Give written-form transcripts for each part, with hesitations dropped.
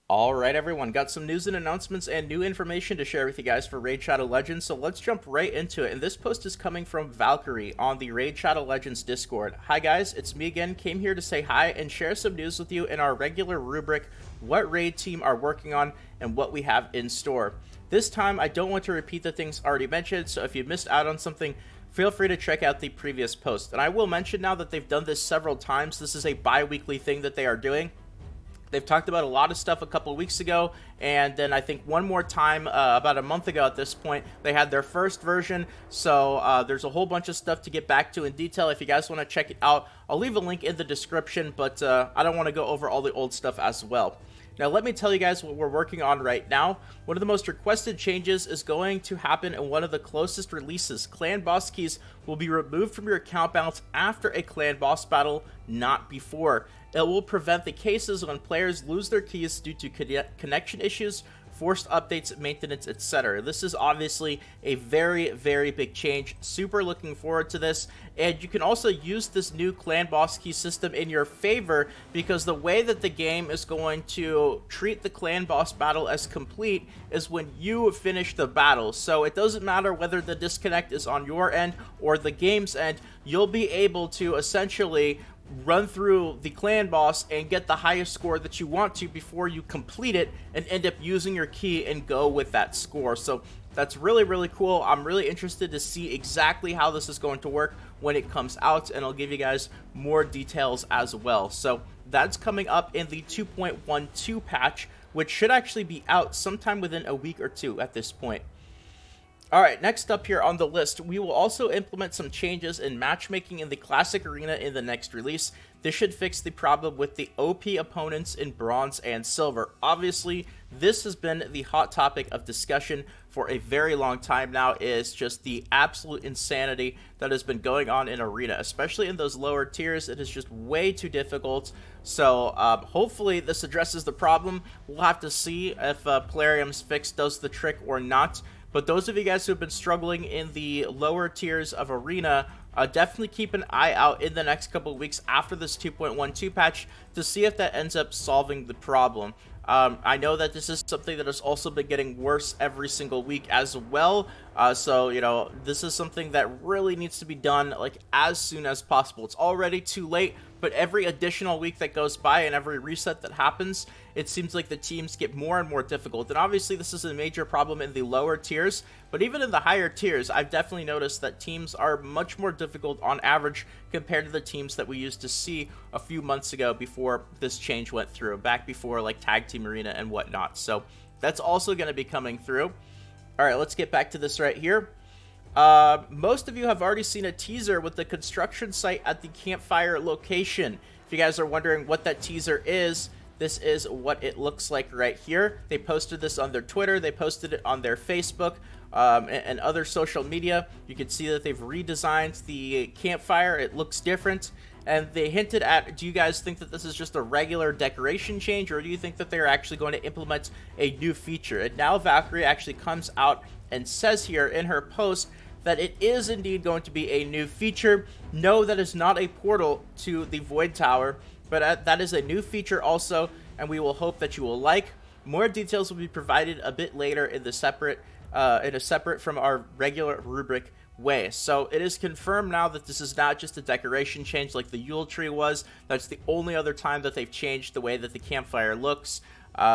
Alright everyone, got some news and announcements and new information to share with you guys for Raid Shadow Legends, so let's jump right into it. And this post is coming from Valkyrie on the Raid Shadow Legends Discord. Hi guys, it's me again, came here to say hi and share some news with you in our regular rubric, what raid team are working on and what we have in store. This time I don't want to repeat the things already mentioned, so if you missed out on something, feel free to check out the previous post. And I will mention now that they've done this several times, this is a bi-weekly thing that they are doing. They've talked about a lot of stuff a couple of weeks ago, and then I think one more time, about a month ago at this point, they had their first version, so there's a whole bunch of stuff to get back to in detail. If you guys want to check it out, I'll leave a link in the description, but I don't want to go over all the old stuff as well. Now, let me tell you guys what we're working on right now. One of the most requested changes is going to happen in one of the closest releases. Clan boss keys will be removed from your account balance after a clan boss battle, not before. It will prevent the cases when players lose their keys due to connection issues, forced updates, maintenance, etc. This is obviously a very, very big change. Super looking forward to this. And you can also use this new clan boss key system in your favor, because the way that the game is going to treat the clan boss battle as complete is when you finish the battle. So it doesn't matter whether the disconnect is on your end or the game's end, you'll be able to essentially run through the clan boss and get the highest score that you want to before you complete it and end up using your key and go with that score. So that's really, really cool. I'm really interested to see exactly how this is going to work when it comes out, and I'll give you guys more details as well. So that's coming up in the 2.12 patch, which should actually be out sometime within a week or two at this point. Alright, next up here on the list, we will also implement some changes in matchmaking in the Classic Arena in the next release. This should fix the problem with the OP opponents in Bronze and Silver. Obviously, this has been the hot topic of discussion for a very long time now, is just the absolute insanity that has been going on in Arena, especially in those lower tiers. It is just way too difficult. So hopefully this addresses the problem. We'll have to see if Plarium's fix does the trick or not. But those of you guys who have been struggling in the lower tiers of Arena, definitely keep an eye out in the next couple of weeks after this 2.12 patch to see if that ends up solving the problem. I know that this is something that has also been getting worse every single week as well. So, you know, this is something that really needs to be done like as soon as possible. It's already too late, but every additional week that goes by and every reset that happens, it seems like the teams get more and more difficult. And obviously this is a major problem in the lower tiers, but even in the higher tiers, I've definitely noticed that teams are much more difficult on average compared to the teams that we used to see a few months ago before this change went through, back before like Tag Team Arena and whatnot. So that's also going to be coming through. All right, let's get back to this right here. Most of you have already seen a teaser with the construction site at the campfire location. If you guys are wondering what that teaser is, this is what it looks like right here. They posted this on their Twitter, they posted it on their Facebook, and other social media. You can see that they've redesigned the campfire. It looks different. And they hinted at, do you guys think that this is just a regular decoration change, or do you think that they're actually going to implement a new feature? And now Valkyrie actually comes out and says here in her post that it is indeed going to be a new feature. No, that is not a portal to the Void Tower, but that is a new feature also, and we will hope that you will like. More details will be provided a bit later in a separate from our regular rubric way. So it is confirmed now that this is not just a decoration change like the Yule tree was. That's the only other time that they've changed the way that the campfire looks.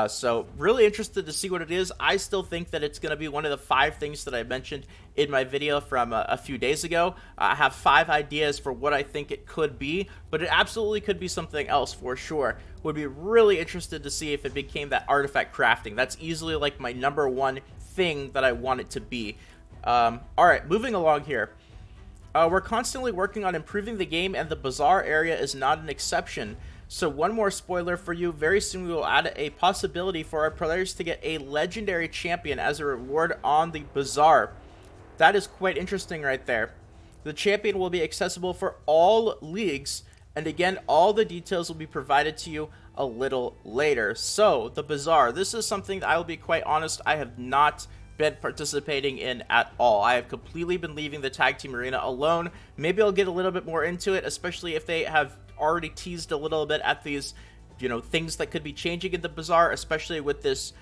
So really interested to see what it is. I still think that it's going to be one of the 5 things that I mentioned in my video from a few days ago. I have 5 ideas for what I think it could be, but it absolutely could be something else for sure. Would be really interested to see if it became that artifact crafting. That's easily like my #1 thing that I want it to be. Alright, moving along here. We're constantly working on improving the game, and the bazaar area is not an exception. So one more spoiler for you, very soon we will add a possibility for our players to get a legendary champion as a reward on the bazaar. That is quite interesting right there. The champion will be accessible for all leagues, and again, all the details will be provided to you a little later. So, the bazaar, this is something that I will be quite honest, I have not been participating in at all. I have completely been leaving the Tag Team Arena alone. Maybe I'll get a little bit more into it, especially if they have already teased a little bit at these things that could be changing in the Bazaar, especially with this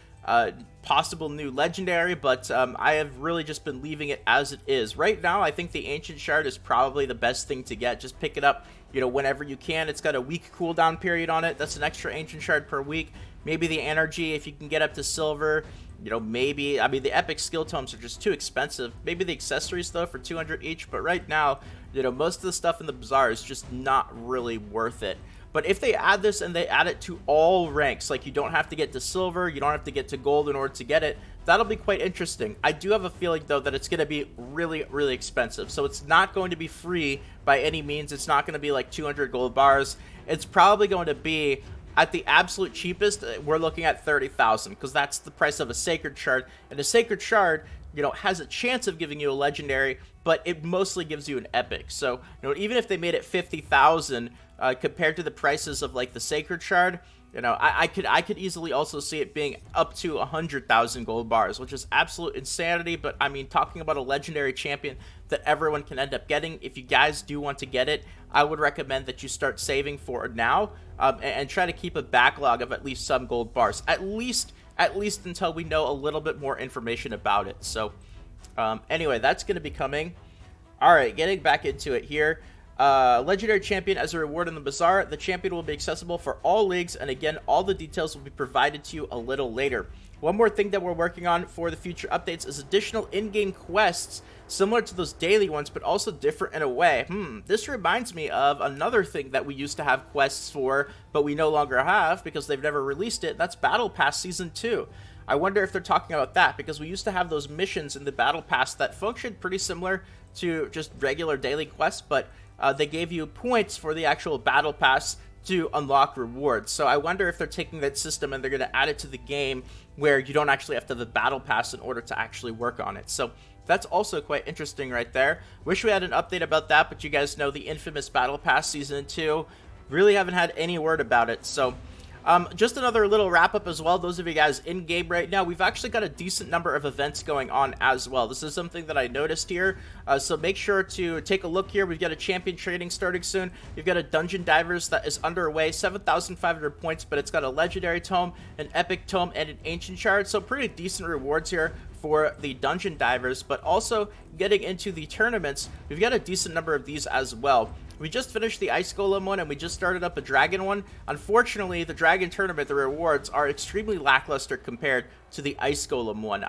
possible new legendary, but I have really just been leaving it as it is. Right now, I think the Ancient Shard is probably the best thing to get. Just pick it up, whenever you can. It's got a week cooldown period on it. That's an extra Ancient Shard per week. Maybe the Energy, if you can get up to Silver. Maybe, I mean, the Epic Skill Tomes are just too expensive. Maybe the accessories, though, for 200 each. But right now, most of the stuff in the Bazaar is just not really worth it. But if they add this and they add it to all ranks, like you don't have to get to Silver, you don't have to get to Gold in order to get it, that'll be quite interesting. I do have a feeling, though, that it's going to be really, really expensive. So it's not going to be free by any means. It's not going to be like 200 gold bars. It's probably going to be, at the absolute cheapest, we're looking at 30,000, because that's the price of a Sacred Shard. And a Sacred Shard, has a chance of giving you a legendary, but it mostly gives you an epic. So, even if they made it 50,000 compared to the prices of like the Sacred Shard, I could easily also see it being up to 100,000 gold bars, which is absolute insanity. But I mean, talking about a legendary champion that everyone can end up getting, if you guys do want to get it, I would recommend that you start saving for it now, and try to keep a backlog of at least some gold bars, at least until we know a little bit more information about it. So anyway, that's going to be coming. All right, getting back into it here. Legendary champion as a reward in the Bazaar. The champion will be accessible for all leagues, and again, all the details will be provided to you a little later. One more thing that we're working on for the future updates is additional in-game quests similar to those daily ones, but also different in a way. This reminds me of another thing that we used to have quests for, but we no longer have because they've never released it. That's Battle Pass Season 2. I wonder if they're talking about that, because we used to have those missions in the Battle Pass that functioned pretty similar to just regular daily quests, but they gave you points for the actual Battle Pass to unlock rewards. So I wonder if they're taking that system and they're going to add it to the game where you don't actually have to have the Battle Pass in order to actually work on it. So that's also quite interesting right there. Wish we had an update about that, but you guys know the infamous Battle Pass Season 2. Really haven't had any word about it. So just another little wrap up as well. Those of you guys in game right now, we've actually got a decent number of events going on as well. This is something that I noticed here. So make sure to take a look here. We've got a champion trading starting soon. We've got a dungeon divers that is underway, 7,500 points, but it's got a legendary tome, an epic tome, and an ancient shard. So pretty decent rewards here for the dungeon divers, but also getting into the tournaments, we've got a decent number of these as well. We just finished the Ice Golem one, and we just started up a Dragon one. Unfortunately, the Dragon tournament, the rewards are extremely lackluster compared to the Ice Golem one.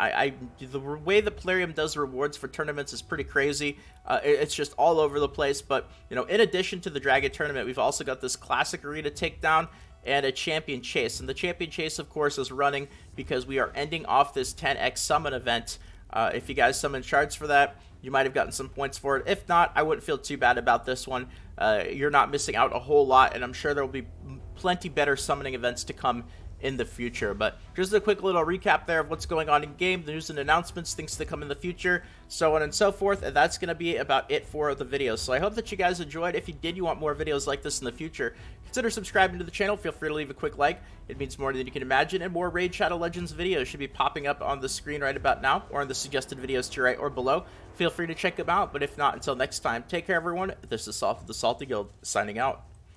The way the Plarium does rewards for tournaments is pretty crazy. It's just all over the place. But, in addition to the Dragon tournament, we've also got this Classic Arena takedown and a Champion Chase. And the Champion Chase, of course, is running because we are ending off this 10x Summon event. If you guys summon shards for that, you might have gotten some points for it. If not, I wouldn't feel too bad about this one. You're not missing out a whole lot, and I'm sure there will be plenty better summoning events to come in the future. But just a quick little recap there of what's going on in game, the news and announcements, things to come in the future, so on and so forth. And that's going to be about it for the video. So I hope that you guys enjoyed. If you did, you want more videos like this in the future, consider subscribing to the channel. Feel free to leave a quick like. It means more than you can imagine. And more Raid Shadow Legends videos should be popping up on the screen right about now, or in the suggested videos to your right or below. Feel free to check them out. But if not, until next time, take care, everyone. This is Salt of the Salty Guild, signing out.